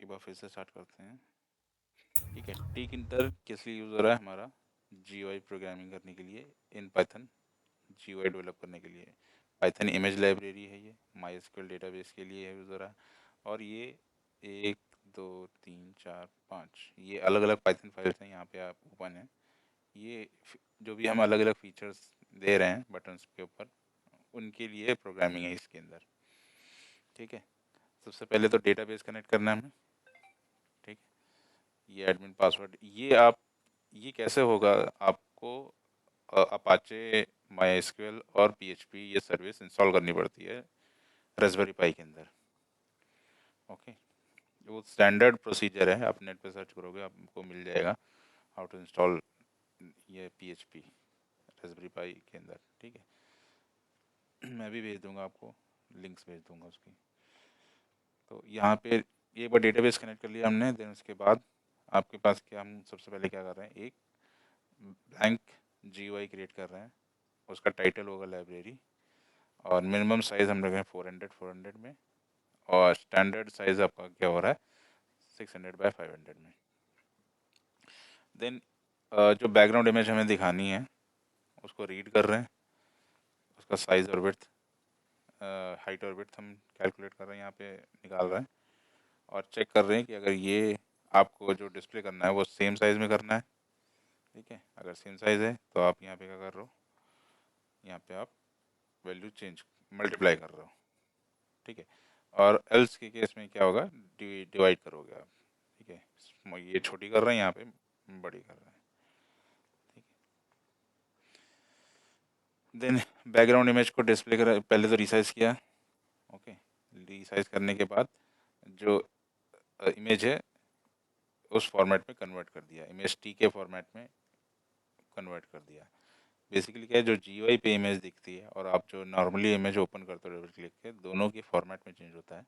एक बार फिर से स्टार्ट करते हैं। ठीक है, टिक इंटर किस लिए यूज़ हो रहा है हमारा? जीयूआई प्रोग्रामिंग करने के लिए इन पाइथन, जीयूआई डेवलप करने के लिए। पाइथन इमेज लाइब्रेरी है ये, माईएसक्यूएल डेटाबेस के लिए यूज़ हो रहा है। और ये 1 2 3 4 5 ये अलग अलग पाइथन फाइल्स हैं, यहाँ पे आप ओपन है। ये जो भी हम अलग अलग फीचर्स दे रहे हैं बटन्स के ऊपर, उनके लिए प्रोग्रामिंग है इसके अंदर। ठीक है, सबसे पहले तो डेटाबेस कनेक्ट करना है हमें। ठीक है, ये एडमिन पासवर्ड ये कैसे होगा? आपको अपाचे, माईएसक्यूएल और पीएचपी ये सर्विस इंस्टॉल करनी पड़ती है रास्पबेरी पाई के अंदर। ओके, वो स्टैंडर्ड प्रोसीजर है, आप नेट पे सर्च करोगे आपको मिल जाएगा हाउ टू इंस्टॉल ये पीएचपी रास्पबेरी पाई के अंदर। ठीक है, मैं भी भेज दूंगा आपको, लिंक्स भेज दूंगा उसकी। तो यहाँ पे एक बार डेटाबेस कनेक्ट कर लिया हमने, देन उसके बाद आपके पास क्या, हम सबसे पहले क्या कर रहे हैं, एक ब्लैंक जीयूआई क्रिएट कर रहे हैं। उसका टाइटल होगा लाइब्रेरी, और मिनिमम साइज़ हम रखें 400 में, और स्टैंडर्ड साइज़ आपका क्या हो रहा है 600 बाय 500 में। देन जो बैकग्राउंड इमेज हमें दिखानी है उसको रीड कर रहे हैं, उसका साइज़ और विड्थ, हाइट और विड्थ हम कैलकुलेट कर रहे हैं, यहाँ पे निकाल रहे हैं। और चेक कर रहे हैं कि अगर ये आपको जो डिस्प्ले करना है वो सेम साइज़ में करना है। ठीक है, अगर सेम साइज़ है तो आप यहाँ पे क्या कर रहे हो, यहाँ पे आप वैल्यू चेंज मल्टीप्लाई कर रहे हो। ठीक है, और एल्स के केस में क्या होगा, डिवाइड करोगे आप। ठीक है, ये छोटी कर रहे हैं, यहाँ पे बड़ी कर रहे हैं। ठीक है, देन बैकग्राउंड इमेज को डिस्प्ले कर पहले तो रिसाइज किया। ओके, रिसाइज करने के बाद जो इमेज है उस फॉर्मेट में कन्वर्ट कर दिया, इमेज टी के फॉर्मेट में कन्वर्ट कर दिया। बेसिकली क्या है, जो जीयूआई पे इमेज दिखती है और आप जो नॉर्मली इमेज ओपन करते हो डबल क्लिक के, दोनों की फॉर्मेट में चेंज होता है।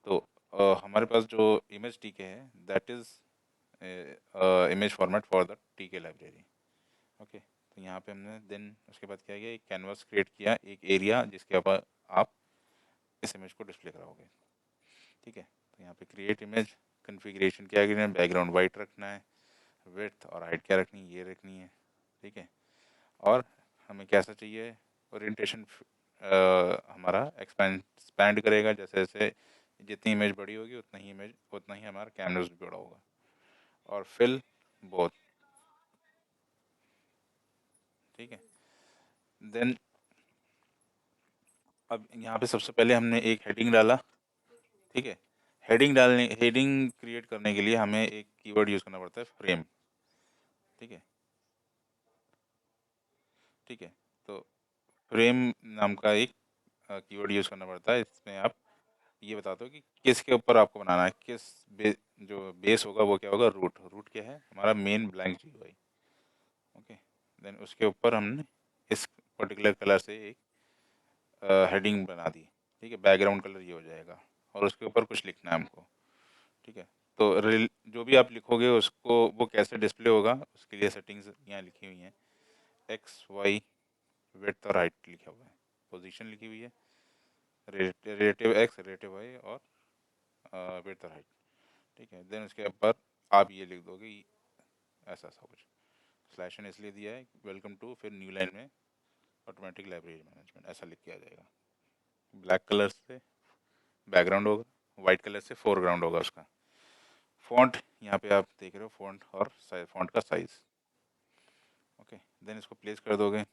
तो हमारे पास जो इमेज टी के है that is image format for the T के लाइब्रेरी। ओके, तो यहाँ पे हमने देन उसके बाद क्या किया, एक कैनवास क्रिएट किया, एक एरिया जिसके ऊपर आप इस इमेज को डिस्प्ले कराओगे। ठीक है, तो यहाँ पे क्रिएट इमेज कन्फिग्रेशन क्या है, बैकग्राउंड वाइट रखना है, विड्थ और हाइट क्या रखनी है, ये रखनी है। ठीक है, और हमें कैसा चाहिए ओरिएंटेशन, हमारा एक्सपैंड करेगा, जैसे जैसे जितनी इमेज बड़ी होगी उतना ही हमारा कैनवस भी बड़ा होगा। और फिल बोथ। ठीक है, देन अब यहाँ पे सबसे पहले हमने एक हेडिंग डाला। ठीक है, हेडिंग क्रिएट करने के लिए हमें एक कीवर्ड यूज़ करना पड़ता है, फ्रेम। ठीक है, ठीक है, तो फ्रेम नाम का एक कीवर्ड यूज़ करना पड़ता है। इसमें आप ये बता दो कि किसके ऊपर आपको बनाना है, जो बेस होगा वो क्या होगा, रूट। रूट क्या है, हमारा main blank GUI. Okay, then उसके ऊपर हमने इस पर्टिकुलर कलर से एक हेडिंग बना दी। ठीक है, बैकग्राउंड कलर ये हो जाएगा, और उसके ऊपर कुछ लिखना है हमको। ठीक है, तो जो भी आप लिखोगे उसको वो कैसे डिस्प्ले होगा उसके लिए सेटिंग्स यहाँ लिखी हुई हैं। एक्स वाई विड्थ और हाइट लिखा हुआ है, पोजीशन लिखी हुई है, रिलेटिव एक्स रिलेटिव वाई और विड्थ और हाइट। ठीक है, देन उसके ऊपर आप ये लिख दोगे ऐसा ऐसा कुछ, स्लैश एन इसलिए दिया है वेलकम टू, फिर न्यू लाइन में ऑटोमेटिक लाइब्रेरी मैनेजमेंट ऐसा लिख के आ जाएगा। ब्लैक कलर से बैकग्राउंड होगा, वाइट कलर से फोरग्राउंड होगा उसका। फॉन्ट यहाँ पे आप देख रहे हो, फॉन्ट और फॉन्ट का साइज। ओके, देन इसको प्लेस कर दोगे।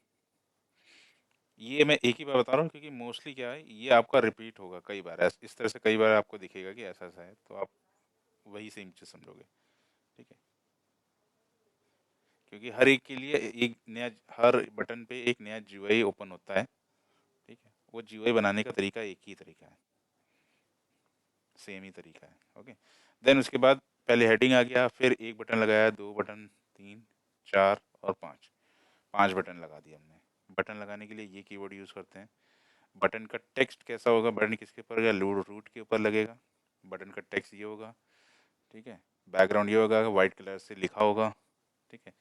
ये मैं एक ही बार बता रहा हूँ क्योंकि मोस्टली क्या है, ये आपका रिपीट होगा कई बार, इस तरह से कई बार आपको दिखेगा कि ऐसा ऐसा है, तो आप वही सेम चीज़ समझोगे। ठीक है, क्योंकि हर एक के लिए एक नया, हर बटन पे एक नया जीयूआई ओपन होता है। ठीक है, वो जीयूआई बनाने का तरीका एक ही तरीका है, सेम ही तरीका है। ओके, देन उसके बाद पहले हेडिंग आ गया, फिर एक बटन लगाया, दो बटन, तीन, चार और पाँच, पांच बटन लगा दिए हमने। बटन लगाने के लिए ये कीवर्ड यूज़ करते हैं। बटन का टेक्स्ट कैसा होगा, बटन किसके ऊपर लगेगा, रूट के ऊपर लगेगा। बटन का टेक्स्ट ये होगा। ठीक है, बैकग्राउंड ये होगा, वाइट कलर से लिखा होगा। ठीक है,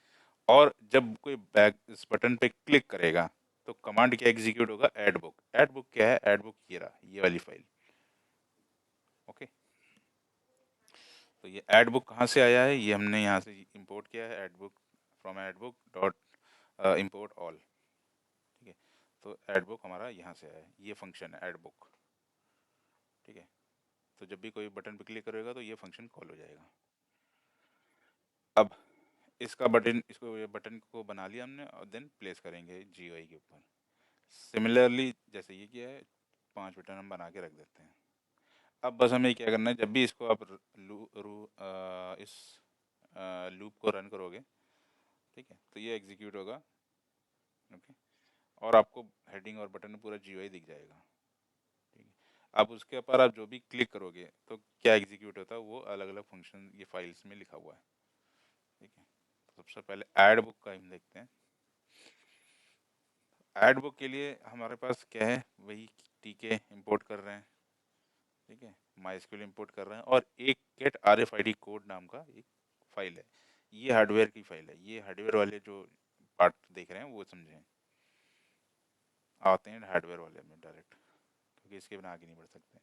और जब कोई बैक इस बटन पे क्लिक करेगा तो कमांड क्या एग्जीक्यूट होगा, ऐड बुक। ऐड बुक क्या है, ऐड बुक ये रहा, ये वाली फाइल। ओके, तो ये ऐड बुक कहाँ से आया है, ये हमने यहाँ से इंपोर्ट किया है, add book from add book dot import all. ठीक है, तो ऐड बुक हमारा यहाँ से आया है, ये फंक्शन है ऐड बुक। ठीक है, तो जब भी कोई बटन पे क्लिक करेगा तो ये फंक्शन कॉल हो जाएगा। अब इसका बटन, इसको ये बटन को बना लिया हमने और देन प्लेस करेंगे जीयूआई के ऊपर। सिमिलरली जैसे ये किया है, 5 बटन हम बना के रख देते हैं। अब बस हमें क्या करना है, जब भी इसको आप इस लूप को रन करोगे, ठीक है, तो ये एग्जीक्यूट होगा। ओके, और आपको हेडिंग और बटन में पूरा जीयूआई दिख जाएगा। ठीक है, अब उसके ऊपर आप जो भी क्लिक करोगे तो क्या एग्जीक्यूट होता है, वो अलग अलग फंक्शन ये फाइल्स में लिखा हुआ है। ठीक है, तो सबसे पहले ऐड बुक का हम देखते हैं। ऐड बुक के लिए हमारे पास क्या है, वही टीके इंपोर्ट कर रहे हैं। ठीक है, माइस्क्यूएल इंपोर्ट कर रहे हैं और एक गेट आरएफआईडी कोड नाम का एक फाइल है। ये हार्डवेयर की फाइल है, ये हार्डवेयर वाले जो पार्ट देख रहे हैं वो समझें। आते हैं हार्डवेयर वाले में डायरेक्ट, क्योंकि इसके बिना आगे नहीं बढ़ सकते।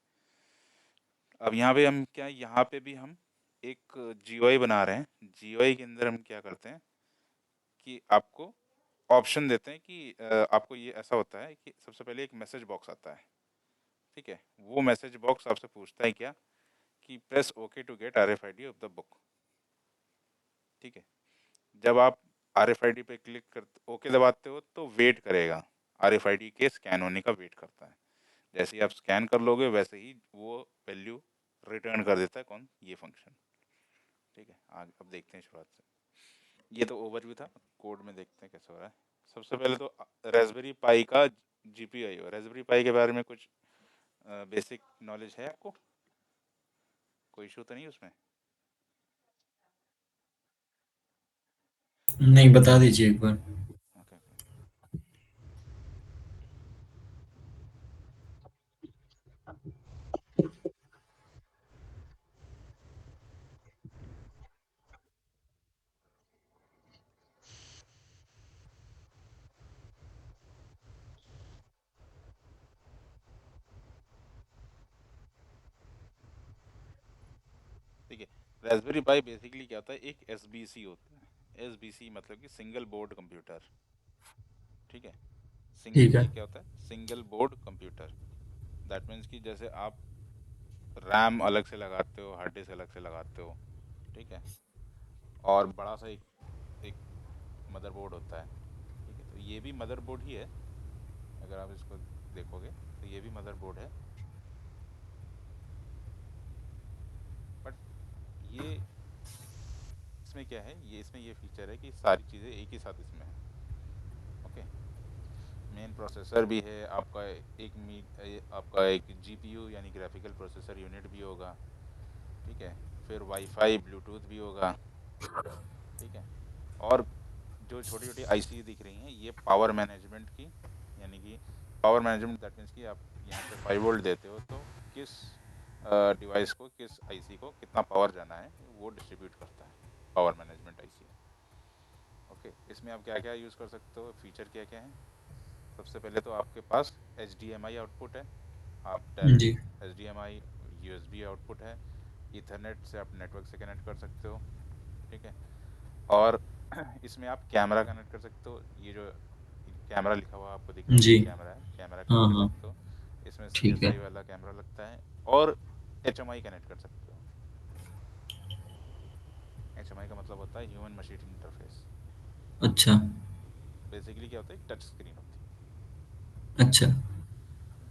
अब यहाँ पे हम क्या, यहाँ पे भी हम एक जीयूआई बना रहे हैं। जीयूआई के अंदर हम क्या करते हैं कि आपको ऑप्शन देते हैं कि आपको ये ऐसा होता है कि सबसे पहले एक मैसेज बॉक्स आता है। ठीक है, वो मैसेज बॉक्स आपसे पूछता है क्या, कि press okay to get RFID off the book. ठीक है, जब आप आरएफआईडी पे क्लिक कर ओके दबाते हो तो वेट करेगा, आरएफआईडी के स्कैन होने का वेट करता है। जैसे ही आप स्कैन कर लोगे वैसे ही वो वैल्यू रिटर्न कर देता है, कौन, ये फंक्शन। ठीक है, आगे अब देखते हैं शुरुआत से। ये तो ओवरव्यू था, कोड में देखते हैं कैसे हो रहा है। सबसे पहले तो रेस्पबेरी पाई का जीपीआईओ, रेस्पबेरी पाई के बारे में कुछ बेसिक नॉलेज है आपको? कोई इशू तो नहीं उसमें? नहीं, बता दीजिए एक बार। Okay okay. ठीक है, रेस्पबेरी पाई बेसिकली क्या होता है, एक एसबीसी होता है। एसबीसी मतलब कि सिंगल बोर्ड कंप्यूटर। ठीक है, ठीक है। ये क्या होता है, single board computer. That means कि जैसे आप रैम अलग से लगाते हो, हार्ड डिस्क अलग से लगाते हो। ठीक है, और बड़ा सा एक मदरबोर्ड होता है। ठीक है, तो ये भी मदरबोर्ड ही है। अगर आप इसको देखोगे तो ये भी मदरबोर्ड है, बट ये, इसमें क्या है, ये इसमें ये फीचर है कि सारी चीज़ें एक ही साथ इसमें है। ओके, मेन प्रोसेसर भी है आपका, आपका एक जीपीयू यानी ग्राफिकल प्रोसेसर यूनिट भी होगा। ठीक है, फिर वाईफाई ब्लूटूथ भी होगा। ठीक है, और जो छोटी छोटी आईसी दिख रही हैं ये पावर मैनेजमेंट की, यानी कि पावर मैनेजमेंट दैट मीन्स कि आप यहाँ पे 5 वोल्ट देते हो तो किस डिवाइस को, किस आईसी को कितना पावर जाना है वो डिस्ट्रीब्यूट करता है, पावर मैनेजमेंट आईसी। ओके, इसमें आप क्या क्या यूज़ कर सकते हो, फीचर क्या क्या हैं। सबसे पहले तो आपके पास HDMI आउटपुट है, आप जी। डायरेक्ट HDMI USB आउटपुट है, ईथरनेट से आप नेटवर्क से कनेक्ट कर सकते हो। ठीक है, और इसमें आप कैमरा कनेक्ट कर सकते हो। ये जो कैमरा लिखा हुआ आपको दिख रहा है, जी। ये कैमरा है, कैमरा हाँ, कनेक्ट कर हाँ। सकते हो। इसमें ठीक है। CSI वाला कैमरा लगता है, और HMI कनेक्ट कर सकते हो। HMI का मतलब होता है ह्यूमन मशीन इंटरफेस। अच्छा। बेसिकली क्या होता है, एक टच स्क्रीन होती है। अच्छा। ठीक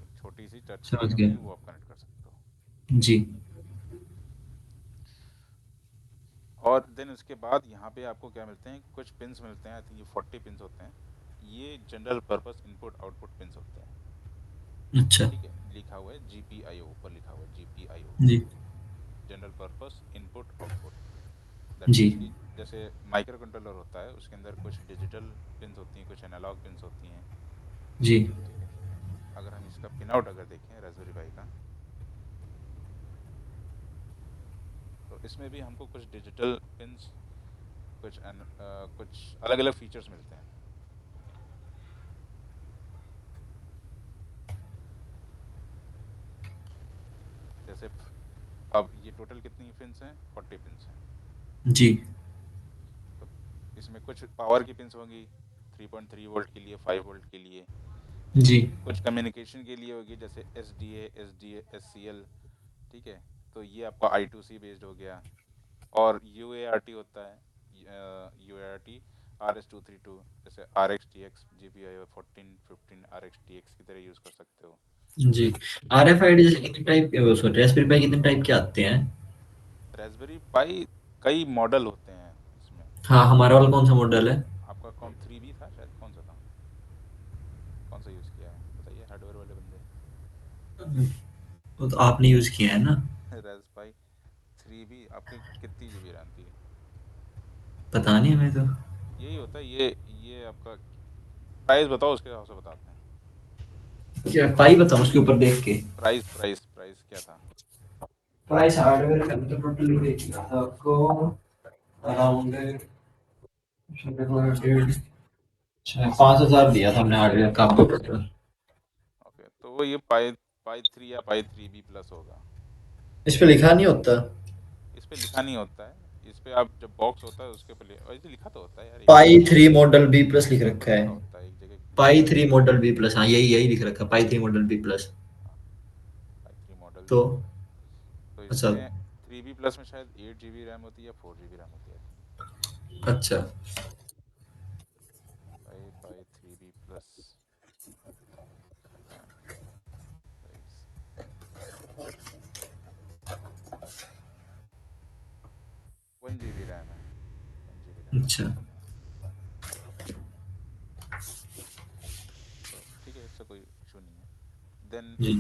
है, छोटी सी टच समझ स्क्रीन गए। होती है, वो आप कनेक्ट कर सकते हो। जी। और देन उसके बाद यहाँ पे आपको क्या मिलते हैं, कुछ पिंस मिलते हैं, आई थिंक ये 40 पिंस होते हैं। ये general purpose input output pins होते हैं। अच्छा। ठीक है, लिखा हुआ है GPIO, ऊपर लिखा हुआ है GPIO, G. General purpose input output. That G. Means कि जैसे माइक्रो कंट्रोलर होता है, उसके अंदर कुछ डिजिटल पिंस होती हैं, कुछ एनालॉग पिंस होती हैं। जी। ठीक है, अगर हम इसका पिन आउट अगर देखें रास्पबेरी पाई का, तो इसमें भी हमको कुछ डिजिटल पिंस, कुछ अलग अलग फीचर्स मिलते हैं। जैसे अब ये टोटल कितनी पिन्स हैं? 40 पिन्स हैं। जी। तो इसमें कुछ पावर की पिन्स होंगी 3.3 वोल्ट के लिए, 5 वोल्ट के लिए, ठीक है। जी। कुछ कम्युनिकेशन के लिए होगी जैसे एस डी ए, ठीक है। तो ये आपका I2C बेस्ड हो गया। और UART होता है, UART RS232, जैसे RX TX GPIO 1415 RX TX की तरह यूज़ कर सकते हो। जी। RFID जैसे कितने टाइप के, सॉरी, रास्पबेरी पाई कितने टाइप के आते हैं? रास्पबेरी पाई कई मॉडल होते हैं इसमें। हाँ, हमारा वाला कौन सा मॉडल है? आपका कौन 3B था शायद, कौन सा था? कौन सा यूज़ किया है बताइए, हार्डवेयर वाले बंदे। वो तो आपने यूज किया है ना? रास्पाई 3B आपके कितनी GB रैम थी? पता नहीं हमें तो। यही होता है ये आपका प्राइस बताओ, उसके हिसाब से बताते हैं। क्या पाई बताऊं उसके ऊपर देख के? प्राइस क्या था? प्राइस हार्डवेयर का तो टोटली देखना था आपको, अराउंड 5,000 दिया था हमने हार्डवेयर का आपको टोटल। ओके, तो वो ये पाई पाई 3 या पाई 3B+ होगा। इस पे लिखा नहीं होता? इस पे लिखा नहीं होता है, इस पे आप जब बॉक्स होता है उसके ऊपर वैसे लिखा तो होता है यार, एक जगह पाई लिखा थ्री होता है। मॉडल बी प्लस लिख एक जगह तो रखा है। लिखा होता है, एक जगह लिखा पाई होता थ्री है। मॉडल बी प्लस, हाँ यही यही लिख रखा है, Pi three model B plus. हाँ, पाई 3 मॉडल तो बी। तो अच्छा। इसमें 3B+ में शायद 8 GB रैम होती है या 4 GB रैम होती है, आई थिंक। अच्छा। पाई पाई 3B+ RAM price 1 GB RAM है, 1 GB रैम है। अच्छा। तो ठीक है, इससे कोई इशू नहीं है। देन जी।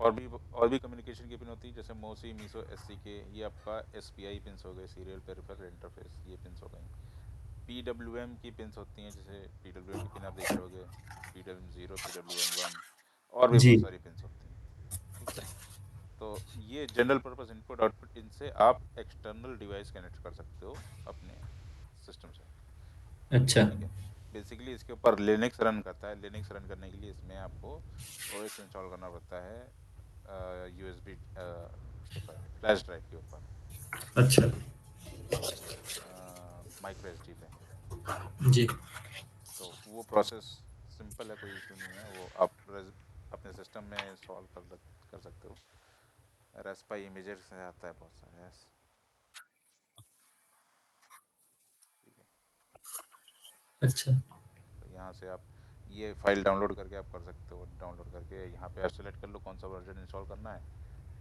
और भी कम्युनिकेशन की पिन होती है, जैसे मोसी मीसो SCK, ये आपका SPI पिन्स हो गए, सीरियल पेरिफेरल इंटरफेस, ये पिन्स हो गई। PWM की पिन्स होती हैं, जैसे PWM की पिन आप देखे होगे, PWM0, PWM1, और भी जी। बहुत सारी पिन्स होती हैं, ठीक है। तो ये जनरल पर्पस इनपुट आउटपुट, इनसे आप एक्सटर्नल डिवाइस कनेक्ट कर सकते हो अपने सिस्टम से, अच्छा। ठीक है। बेसिकली इसके ऊपर लिनक्स रन करता है। लिनक्स रन करने के लिए इसमें आपको OS इंस्टॉल करना पड़ता है, USB उसके ऊपर, फ्लैश ड्राइव के ऊपर, अच्छा। माइक्रो SD पे। जी। तो वो प्रोसेस सिंपल है, कोई इशू नहीं है, वो आप अपने सिस्टम में इंस्टॉल कर सकते हो। रेस्पाई इमेजेस से आता है बहुत सारे, yes, ठीक है। अच्छा। तो यहाँ से आप ये फाइल डाउनलोड करके आप कर सकते हो। डाउनलोड करके यहाँ पे आप सेलेक्ट कर लो कौन सा वर्जन इंस्टॉल करना है,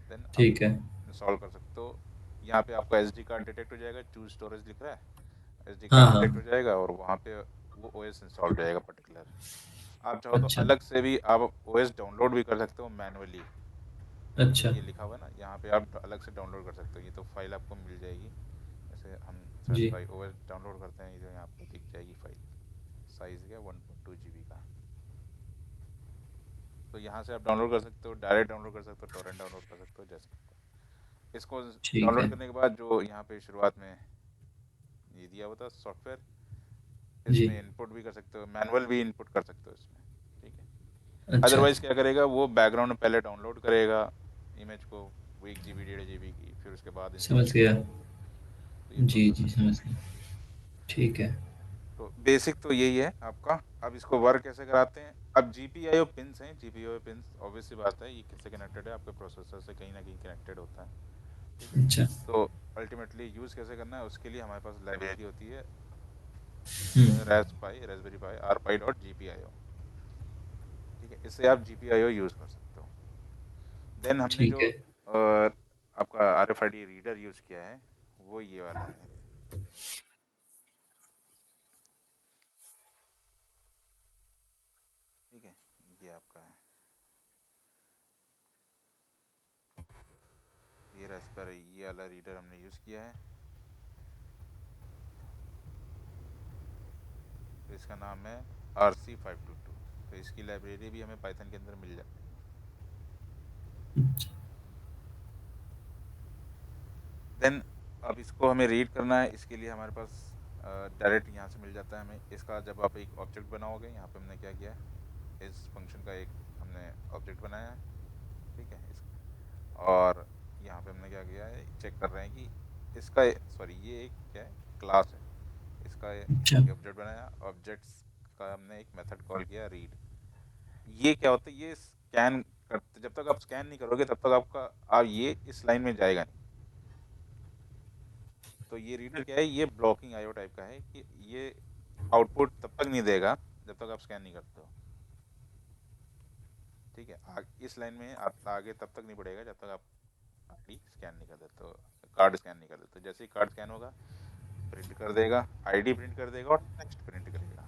देन आप ठीक है। इंस्टॉल कर सकते हो। यहाँ पे आपका SD कार्ड डिटेक्ट हो जाएगा, चूज स्टोरेज लिख रहा है, SD हाँ कार्ड डिटेक्ट हो हाँ। जाएगा और वहाँ पे वो OS इंस्टॉल हो जाएगा पर्टिकुलर। आप चाहो तो अच्छा। अलग से भी आप OS डाउनलोड भी कर सकते हो मैनुअली। अच्छा। ये लिखा हुआ है ना यहाँ पे, आप अलग से डाउनलोड कर सकते हो, ये तो फाइल आपको मिल जाएगी। जैसे हम जी। Raspberry OS डाउनलोड करते हैं, ये जो यहाँ पे दिख जाएगी फाइल, साइज़ क्या 1.2 GB का। तो यहाँ से आप डाउनलोड कर सकते हो, डायरेक्ट डाउनलोड कर सकते हो, टोरेंट डाउनलोड कर सकते हो, जैसे इसको ठीक डाउनलोड है। करने के बाद जो यहाँ पे शुरुआत में ये दिया हुआ था सॉफ्टवेयर, जी। इसमें इनपुट भी कर सकते हो, मैनुअल भी इनपुट कर सकते हो इसमें, ठीक है। अच्छा। अदरवाइज़ क्या करेगा वो, बैकग्राउंड में पहले डाउनलोड करेगा इमेज को, वो 1 GB 1.5 GB की, फिर उसके बाद इंस्टॉल समझ गया। करेगा। तो ये जी प्रोसेस जी, है। समझ गया। ठीक है। तो बेसिक तो यही है आपका। अब इसको वर्क कैसे कराते हैं? अब GPIO पिंस हैं, GPIO पिंस ऑब्वियस सी बात है, ये किससे कनेक्टेड है? आपके प्रोसेसर से कहीं ना कहीं कनेक्टेड होता है, ठीक है। अच्छा। तो अल्टीमेटली यूज़ कैसे करना है उसके लिए हमारे पास लाइब्रेरी होती है, हम्म। रास्पबेरी पाई rpi.gpio, ठीक है। इससे आप GPIO यूज़ कर सकते हो। देन हमने ठीक जो है। आपका RFID रीडर यूज़ किया है वो ये वाला है, ठीक है। ये आपका है, ये रास्पबेरी, ये वाला रीडर हमने यूज़ किया है। तो इसका नाम है RC522। तो इसकी लाइब्रेरी भी हमें पाइथन के अंदर मिल जाती है। देन अब इसको हमें रीड करना है, इसके लिए हमारे पास डायरेक्ट यहाँ से मिल जाता है हमें इसका। जब आप एक ऑब्जेक्ट बनाओगे, यहाँ पे हमने क्या किया है, इस फंक्शन का एक हमने ऑब्जेक्ट बनाया है, ठीक है। इस और यहाँ पे हमने क्या किया है, चेक कर रहे हैं कि इसका, सॉरी ये एक क्या है, क्लास है, इसका अच्छा एक ऑब्जेक्ट बनाया, ऑब्जेक्ट्स का हमने एक मेथड कॉल किया रीड। ये क्या होता है, ये स्कैन करते, जब तक आप स्कैन नहीं करोगे तब तक आपका, आप ये इस लाइन में जाएगा नहीं। तो ये रीडर क्या है, ये ब्लॉकिंग आईओ टाइप का है कि ये आउटपुट तब तक नहीं देगा जब तक आप स्कैन नहीं करते हो। ठीक है, इस लाइन में आप आगे तब तक नहीं बढ़ेगा जब तक आप आईडी स्कैन नहीं कर देते, तो कार्ड स्कैन नहीं कर देते। तो जैसे ही कार्ड स्कैन होगा, प्रिंट कर देगा, आईडी प्रिंट कर देगा और टेक्स्ट प्रिंट करेगा।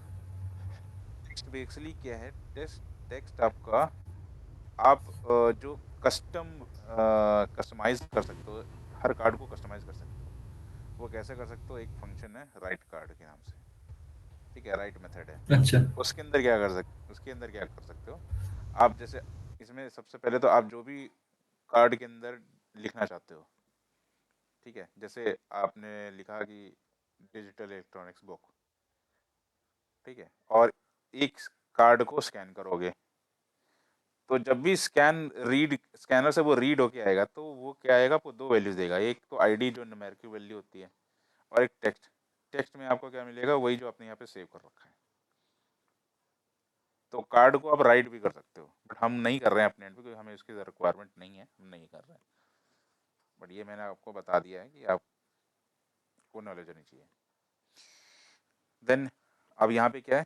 टेक्स्ट बेसिकली क्या है, टेक्स्ट टेक्स्ट आपका, आप जो कस्टमाइज कर सकते हो, हर कार्ड को कस्टमाइज कर सकते हो। वो कैसे कर सकते हो, एक फंक्शन है राइट कार्ड के नाम से। ठीक है, राइट मेथड है। अच्छा उसके अंदर क्या कर सकते हो आप, जैसे इसमें सबसे पहले तो आप जो भी कार्ड के अंदर लिखना चाहते हो, ठीक है, जैसे आपने लिखा कि डिजिटल इलेक्ट्रॉनिक्स बुक, ठीक है, और एक कार्ड को स्कैन करोगे, तो जब भी स्कैनर से वो रीड होके आएगा, तो वो क्या आएगा, आपको दो वैल्यूज देगा, एक तो आईडी जो न्यूमेरिक वैल्यू होती है, और एक टेक्स्ट। टेक्स्ट में आपको क्या मिलेगा, वही जो आपने यहाँ पे सेव कर रखा है। तो कार्ड को आप राइट भी कर सकते हो, बट हम नहीं कर रहे हैं अपने एंड पे, क्योंकि हमें इसकी रिक्वायरमेंट नहीं है, हम नहीं कर रहे हैं। बट ये मैंने आपको बता दिया है कि आपको नॉलेज होनी चाहिए। देन अब यहाँ पे क्या है,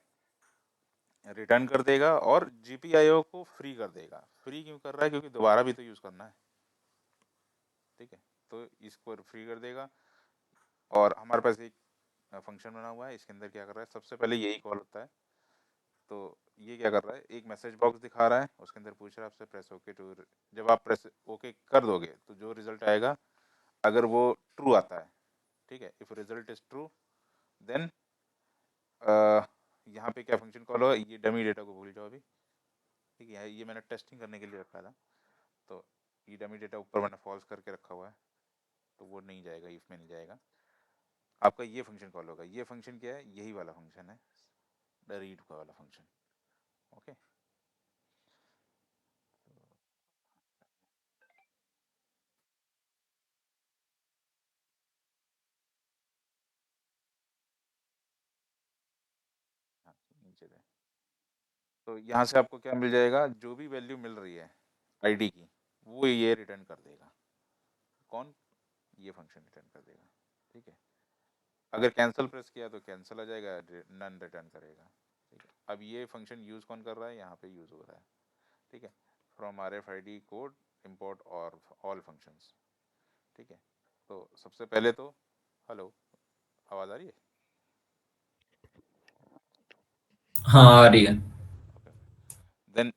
रिटर्न कर देगा और जीपीआईओ को फ्री कर देगा। फ्री क्यों कर रहा है, क्योंकि दोबारा भी तो यूज़ करना है। ठीक है, तो इसको फ्री कर देगा। और हमारे पास एक फंक्शन बना हुआ है, इसके अंदर क्या कर रहा है, सबसे पहले यही कॉल होता है। तो ये क्या कर रहा है, एक मैसेज बॉक्स दिखा रहा है, उसके अंदर पूछ रहा है आपसे प्रेस ओके टू। जब आप प्रेस ओके कर दोगे तो जो रिजल्ट आएगा, अगर वो ट्रू आता है, ठीक है, if result is true, then यहाँ पे क्या फंक्शन कॉल होगा, ये डमी डेटा को भूल जाओ अभी। ठीक है, ये मैंने टेस्टिंग करने के लिए रखा था, तो ये डमी डेटा ऊपर मैंने फॉल्स करके रखा हुआ है, तो वो नहीं जाएगा, इफ में नहीं जाएगा। आपका ये फंक्शन कॉल होगा, ये फंक्शन क्या है, यही वाला फंक्शन है, द रीड का वाला फंक्शन। ओके, हाँ नीचे दे। तो यहाँ से आपको क्या मिल जाएगा, जो भी वैल्यू मिल रही है आईडी की, वो ये रिटर्न कर देगा। कौन, ये फंक्शन रिटर्न कर देगा। ठीक है, अगर कैंसिल प्रेस किया तो कैंसिल आ जाएगा, नन रिटर्न करेगा। ठीक है, अब ये फंक्शन यूज़ कौन कर रहा है, यहाँ पे यूज़ हो रहा है। ठीक है, from R F I D code import और ऑल फंक्शंस। ठीक है, तो सबसे पहले तो, हेलो, आवाज़ आ रही है? हाँ आ रही है। ओके, देन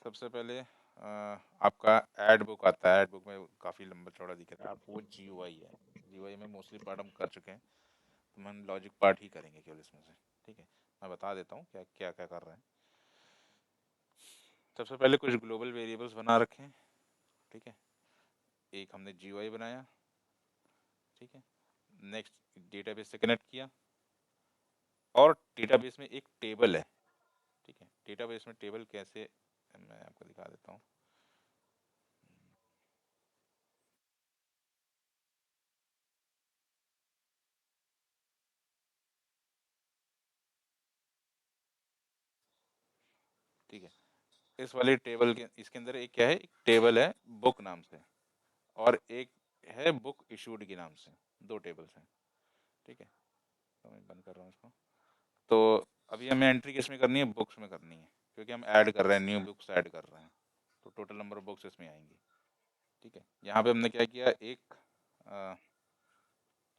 सबसे पहले आपका ऐड बुक आता है। ऐड बुक में काफ़ी लंबा चौड़ा दिख रहा है आपको, वो जी है। जी में मोस्टली पार्ट हम कर चुके हैं, तो हम लॉजिक पार्ट ही करेंगे केवल इसमें से। ठीक है, मैं बता देता हूँ क्या क्या क्या कर रहे हैं। सबसे पहले कुछ ग्लोबल वेरिएबल्स बना रखे हैं। ठीक है, एक हमने जी बनाया। ठीक है, नेक्स्ट डेटाबेस से कनेक्ट किया, और डेटाबेस में एक टेबल है। ठीक है, डेटाबेस में टेबल कैसे, मैं आपको दिखा देता हूँ। ठीक है, इस वाले टेबल के, इसके अंदर एक क्या है, एक टेबल है बुक नाम से, और एक है बुक इशूड के नाम से। दो टेबल्स हैं। ठीक है, तो मैं बंद कर रहा हूँ इसको। तो अभी हमें एंट्री किस में करनी है, बुक्स में करनी है, क्योंकि हम ऐड कर रहे हैं, न्यू बुक्स ऐड कर रहे हैं, तो टोटल नंबर ऑफ बुक्स इसमें आएंगी। ठीक है, यहाँ पे हमने क्या किया, अ,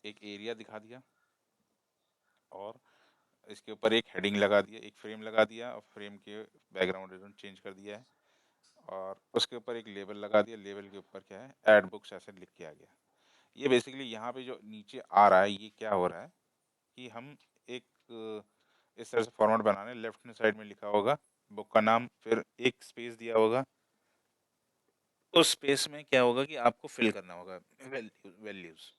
एक एरिया दिखा दिया, और इसके ऊपर एक हेडिंग लगा दिया, एक फ्रेम लगा दिया, और फ्रेम के बैकग्राउंड चेंज कर दिया है, और उसके ऊपर एक लेबल लगा दिया। लेबल के ऊपर क्या है, ऐड बुक्स ऐसे लिख के आ गया। ये बेसिकली यहाँ पे जो नीचे आ रहा है, ये क्या हो रहा है कि हम एक इस तरह से फॉर्मेट बनाने, लेफ्ट हैंड साइड में लिखा होगा बुक का नाम, फिर एक स्पेस दिया होगा, उस स्पेस में क्या होगा कि आपको फिल करना होगा वैल्यूज।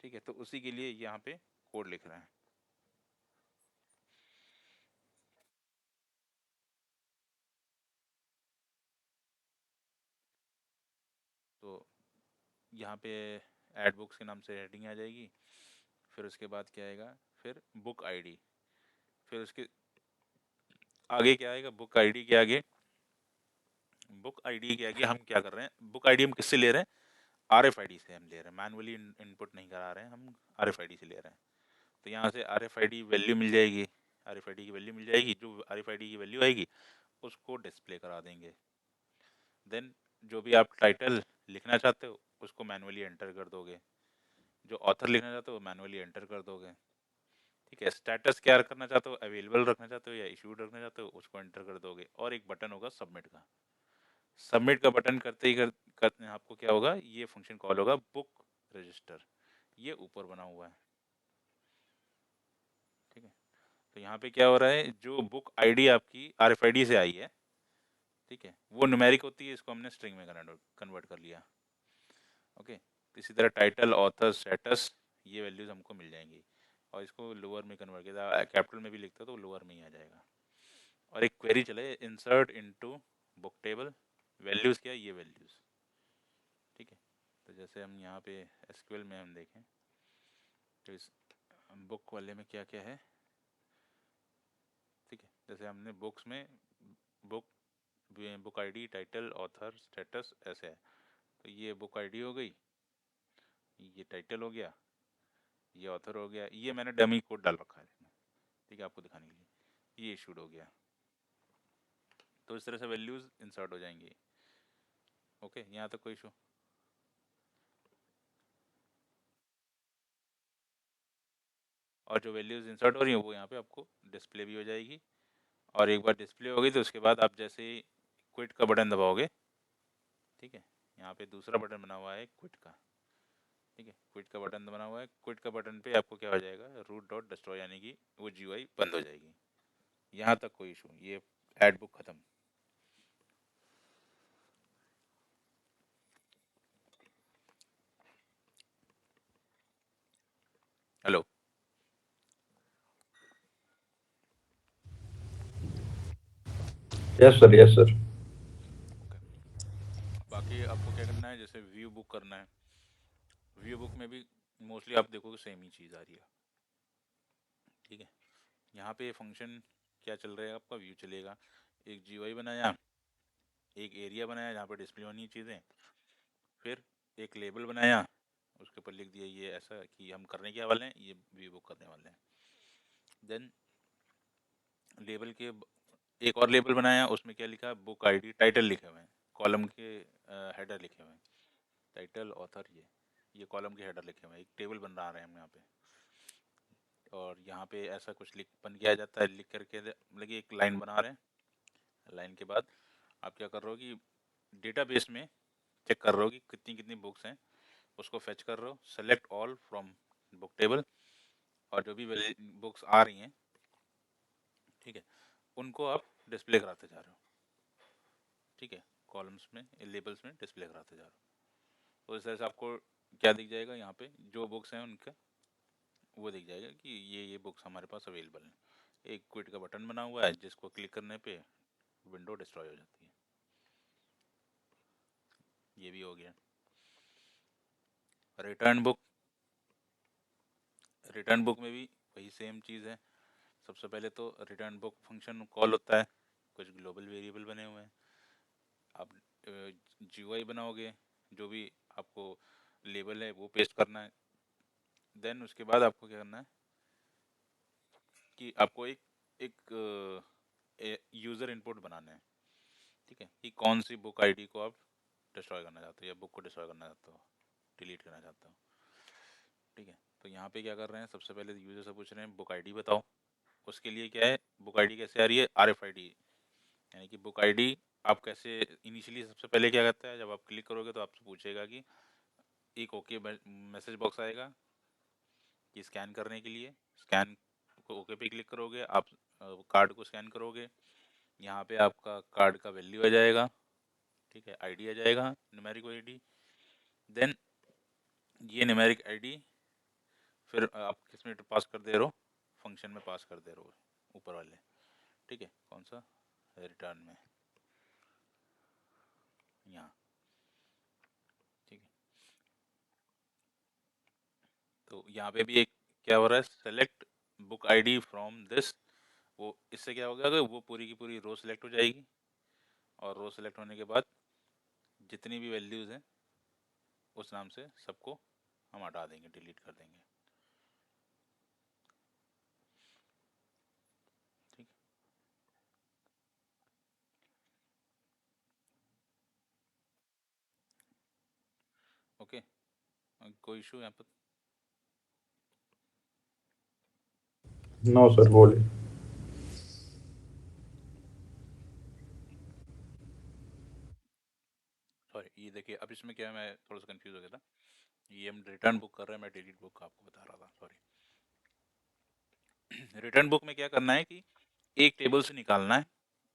ठीक है, तो उसी के लिए यहाँ पे कोड लिख रहे हैं। तो यहाँ पे ऐड बुक्स के नाम से हेडिंग आ जाएगी। फिर उसके बाद क्या आएगा, फिर बुक आईडी। फिर उसके आगे क्या आएगा, बुक आईडी के आगे, बुक आईडी के आगे हम क्या कर रहे हैं, बुक आईडी हम किससे ले रहे हैं, आरएफआईडी से हम ले रहे हैं, मैनुअली इनपुट नहीं करा रहे हैं, हम आरएफआईडी से ले रहे हैं। तो यहाँ से आरएफआईडी वैल्यू मिल जाएगी, आरएफआईडी की वैल्यू मिल जाएगी, जो आरएफआईडी की वैल्यू आएगी उसको डिस्प्ले करा देंगे। देन जो भी आप टाइटल लिखना चाहते हो उसको मैनुअली एंटर कर दोगे, जो ऑथर लिखना चाहते हो मैनुअली एंटर कर दोगे। ठीक है, स्टेटस क्या करना चाहते हो, अवेलेबल रखना चाहते हो या इशूड रखना चाहते हो, उसको एंटर कर दोगे। और एक बटन होगा सबमिट का, सबमिट का बटन करते ही करते आपको क्या होगा, ये फंक्शन कॉल होगा बुक रजिस्टर, ये ऊपर बना हुआ है। ठीक है, तो यहाँ पे क्या हो रहा है, जो बुक आईडी आपकी आरएफआईडी से आई है, ठीक है, वो न्यूमेरिक होती है, इसको हमने स्ट्रिंग में कन्वर्ट कर लिया। ओके, इसी तरह टाइटल, ऑथर, स्टेटस, ये वैल्यूज हमको मिल जाएंगी। और इसको लोअर में कन्वर्ट किया, कैपिटल में भी लिखता तो लोअर में ही आ जाएगा। और एक क्वेरी चले, insert into book table, values क्या है, ये वैल्यूज। ठीक है, तो जैसे हम यहाँ पे एसक्यूएल में हम देखें तो इस बुक वाले में क्या क्या है। ठीक है, जैसे हमने बुक्स में book book ID, title, author, status ऐसे है। तो ये बुक आईडी हो गई, ये टाइटल हो गया, ये ऑथर हो गया, ये मैंने डमी कोड डाल रखा है इसमें, ठीक है, आपको दिखाने के लिए। ये इशूड हो गया। तो इस तरह से वैल्यूज इंसर्ट हो जाएंगी। ओके, यहाँ तक कोई इशू। और जो वैल्यूज इंसर्ट हो रही हैं वो यहाँ पे आपको डिस्प्ले भी हो जाएगी। और एक बार डिस्प्ले हो गई तो उसके बाद आप जैसे ही क्विट का बटन दबाओगे, ठीक है, यहाँ पे दूसरा बटन बना हुआ है क्विट का। ठीक है, क्विट का बटन बना हुआ है, क्विट का बटन पे आपको क्या हो जाएगा, रूट डॉट डिस्ट्रॉय, यानी कि वो जीयूआई बंद हो जाएगी। यहाँ तक कोई इशू, ये एड बुक खत्म। Hello. Yes sir, yes sir. Okay, बाकी आपको क्या करना है, जैसे व्यू बुक करना है, व्यू बुक में भी मोस्टली आप देखोगे सेम ही चीज़ आ रही है। ठीक है, यहाँ पे फंक्शन क्या चल रहा है, आपका व्यू चलेगा। एक जीयूआई बनाया, एक एरिया बनाया जहाँ पर डिस्प्ले होनी चीज़ें, फिर एक लेबल बनाया, उसके ऊपर लिख दिया ये ऐसा कि हम करने क्या वाले हैं, ये व्यू बुक करने वाले हैं। देन लेबल के एक और लेबल बनाया, उसमें क्या लिखा, बुक आईडी, टाइटल लिखे हुए हैं, कॉलम के हेडर लिखे हुए हैं, टाइटल, ऑथर, ये कॉलम के हेडर लिखे हुए हैं, एक टेबल बन रहा है हम यहाँ पे। और यहाँ पे ऐसा कुछ लिख बन किया जाता है, लिख करके मतलब कि एक लाइन बना रहे हैं। लाइन के बाद आप क्या कर रहे हो कि डेटाबेस में चेक कर रहे हो कि कितनी कितनी बुक्स हैं, उसको फेच कर रहे हो, select all from book table, और जो भी बुक्स आ रही हैं, ठीक है, उनको आप डिस्प्ले कराते जा रहे हो। ठीक है, कॉलम्स में, लेबल्स में डिस्प्ले कराते जा रहे हो। तो इस तरह से आपको क्या दिख जाएगा, यहाँ पे जो बुक्स हैं उनका वो दिख जाएगा कि ये बुक्स हमारे पास अवेलेबल हैं। एक क्विट का बटन बना हुआ है जिसको क्लिक करने पे विंडो डिस्ट्रॉय हो जाती है। ये भी हो गया। रिटर्न बुक, रिटर्न बुक में भी वही सेम चीज़ है। सबसे पहले तो रिटर्न बुक फंक्शन कॉल होता है, कुछ ग्लोबल वेरिएबल बने हुए हैं, आप जीयूआई बनाओगे, जो भी आपको लेबल है वो पेस्ट करना है। देन उसके बाद आपको क्या करना है कि आपको एक यूज़र इनपुट बनाना है। ठीक है, कि कौन सी बुक आईडी को आप डिस्ट्रॉय करना चाहते हो या बुक को डिस्ट्रॉय करना चाहते हो, डिलीट करना चाहते हो। ठीक है, तो यहाँ पे क्या कर रहे हैं, सबसे पहले यूज़र से पूछ रहे हैं बुक आईडी बताओ। उसके लिए क्या है, बुक आईडी कैसे आ रही है, आरएफआईडी, यानी कि बुक आईडी आप कैसे इनिशियली, सबसे पहले क्या करता है, जब आप क्लिक करोगे तो आपसे पूछेगा कि एक ओके मैसेज बॉक्स आएगा कि स्कैन करने के लिए, स्कैन को ओके पे क्लिक करोगे, आप कार्ड को स्कैन करोगे, यहाँ पे आपका कार्ड का वैल्यू आ जाएगा। ठीक है, आईडी आ जाएगा, न्यूमेरिक आईडी। देन ये न्यूमेरिक आईडी फिर आप किस में पास कर दे रहे हो, फंक्शन में पास कर दे रहे हो, ऊपर वाले। ठीक है, कौन सा, रिटर्न में, यहाँ। ठीक है, तो यहाँ पे भी एक क्या हो रहा है, select book ID from this. वो इससे क्या होगा कि वो पूरी की पूरी रो सेलेक्ट हो जाएगी, और रो सेलेक्ट होने के बाद जितनी भी वैल्यूज़ हैं उस नाम से सबको हम हटा देंगे, डिलीट कर देंगे। ठीक। ओके। कोई इशू यहाँ पर? नो सर, बोले। सॉरी, ये देखिए अब इसमें क्या है, मैं थोड़ा सा कंफ्यूज हो गया था। ये हम रिटर्न बुक कर रहे हैं, मैं डिलीट बुक आपको बता रहा था, सॉरी। रिटर्न बुक में क्या करना है कि एक टेबल से निकालना है,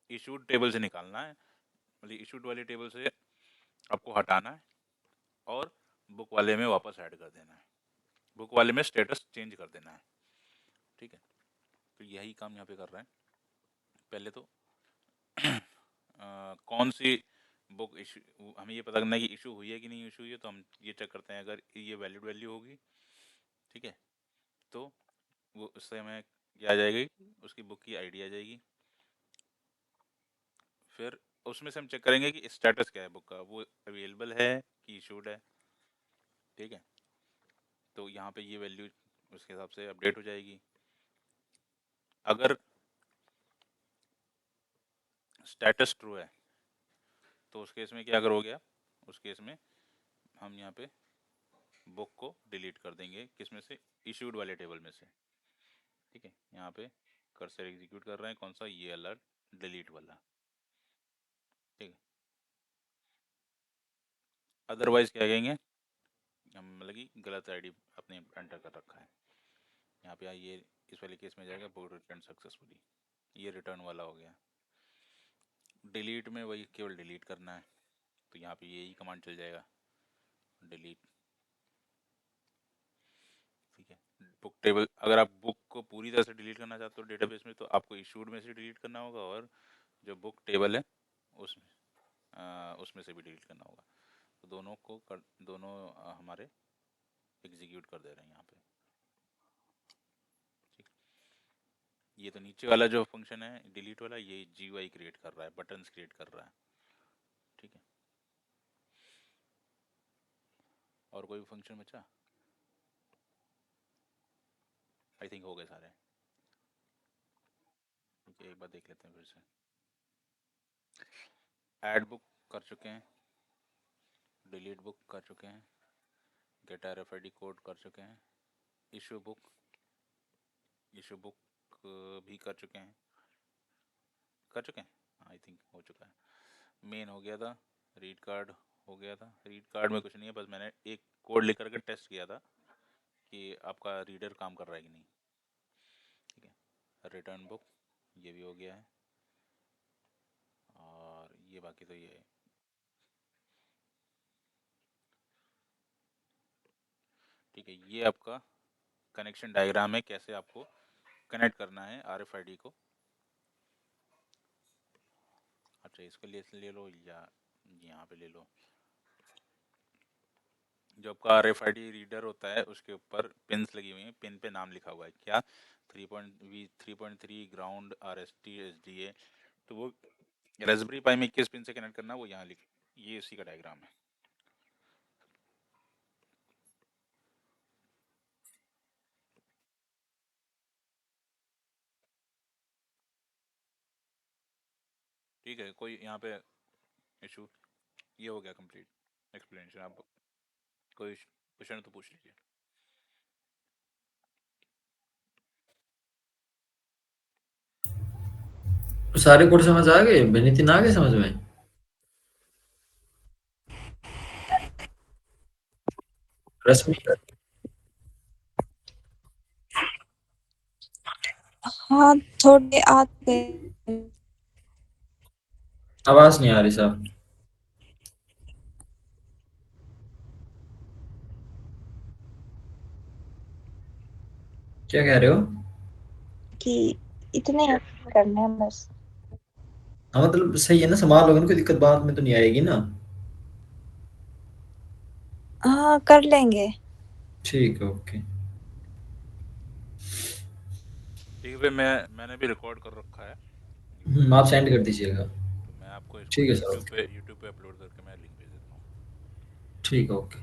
इशूड टेबल से निकालना है, मतलब इशूड वाले टेबल से आपको हटाना है और बुक वाले में वापस ऐड कर देना है, बुक वाले में स्टेटस चेंज कर देना है। ठीक है, तो यही काम यहाँ पे कर रहे हैं। पहले तो कौन सी बुक इशू, हमें ये पता करना है कि इशू हुई है कि नहीं इशू हुई है, तो हम ये चेक करते हैं। अगर ये वैलिड वैल्यू होगी, ठीक है, तो वो उससे हमें क्या आ जाएगी, उसकी बुक की आईडी आ जाएगी। फिर उसमें से हम चेक करेंगे कि स्टेटस क्या है बुक का, वो अवेलेबल है कि इशूड है। ठीक है, तो यहाँ पे ये वैल्यू उसके हिसाब से अपडेट हो जाएगी। अगर स्टेटस ट्रू है तो उस केस में क्या करोगे आप, उस केस में हम यहाँ पे बुक को डिलीट कर देंगे, किस में से, इशूड वाले टेबल में से। ठीक है, यहाँ पे कर्सर एग्जीक्यूट कर रहे हैं, कौन सा, ये अलर्ट डिलीट वाला। ठीक है, अदरवाइज क्या कहेंगे हम, मतलब कि गलत आईडी अपने एंटर कर रखा है। यहाँ पे ये इस वाले केस में जाएगा बुक रिटर्न सक्सेसफुली, ये रिटर्न वाला हो गया। डिलीट में वही केवल डिलीट करना है, तो यहाँ पे यही कमांड चल जाएगा, डिलीट। ठीक है, बुक टेबल, अगर आप बुक को पूरी तरह से डिलीट करना चाहते हो डेटाबेस में, तो आपको इशूड में से डिलीट करना होगा, और जो बुक टेबल है उसमें उसमें से भी डिलीट करना होगा। तो दोनों को दोनों हमारे एग्जीक्यूट कर दे रहे हैं यहाँ पे। ठीक, ये तो नीचे वाला जो फंक्शन है डिलीट वाला, ये जीयूआई क्रिएट कर रहा है, बटन्स क्रिएट कर रहा है। ठीक है, और कोई फंक्शन बचा? आई थिंक हो गए सारे। ठीक है, एक बार देख लेते हैं फिर से। ऐड बुक कर चुके हैं, डिलीट बुक कर चुके हैं, गेट आरएफआईडी कोड कर चुके हैं, इशू बुक भी कर चुके हैं, आई थिंक हो चुका है। मेन हो गया था, रीड कार्ड हो गया था। रीड कार्ड में कुछ नहीं है, बस मैंने एक कोड लिख करके टेस्ट किया था कि आपका रीडर काम कर रहा है कि नहीं। ठीक है, रिटर्न बुक ये भी हो गया है, और ये बाकी तो ये है। ठीक है, ये आपका कनेक्शन डायग्राम है, कैसे आपको कनेक्ट करना है आरएफआईडी को। अच्छा, इसके लिए ले लो या यहाँ पे ले लो। जो आपका आरएफआईडी रीडर होता है उसके ऊपर पिन्स लगी हुई हैं, पिन पे नाम लिखा हुआ है क्या, 3.3 ग्राउंड RST SDA। तो वो रास्पबेरी पाई में किस पिन से कनेक्ट करना है वो यहाँ लिख, ये इसी का डायग्राम है। ठीक है, कोई यहाँ पे इशू? ये हो गया कंप्लीट एक्सप्लेनेशन। आप कोई क्वेश्चन तो पूछ लीजिए। सारे कोड समझ आ गए? नितिन आ गए समझ में? रश्मि हाँ, थोड़े आते। आवाज नहीं आ रही साहब। क्या कह रहे हो? कि इतने करने हैं बस। हाँ मतलब सही है ना, संभालोगे ना, कोई दिक्कत बाद में तो नहीं आएगी ना? हाँ, कर लेंगे। ठीक है, ओके। ठीक है, फिर मैंने भी रिकॉर्ड कर रखा है, आप सेंड कर दीजिएगा। तो मैं आपको इसको ठीक है सर, यूट्यूब ओके। पे अपलोड करके मैं लिंक भेज देता हूँ। ठीक है, ओके।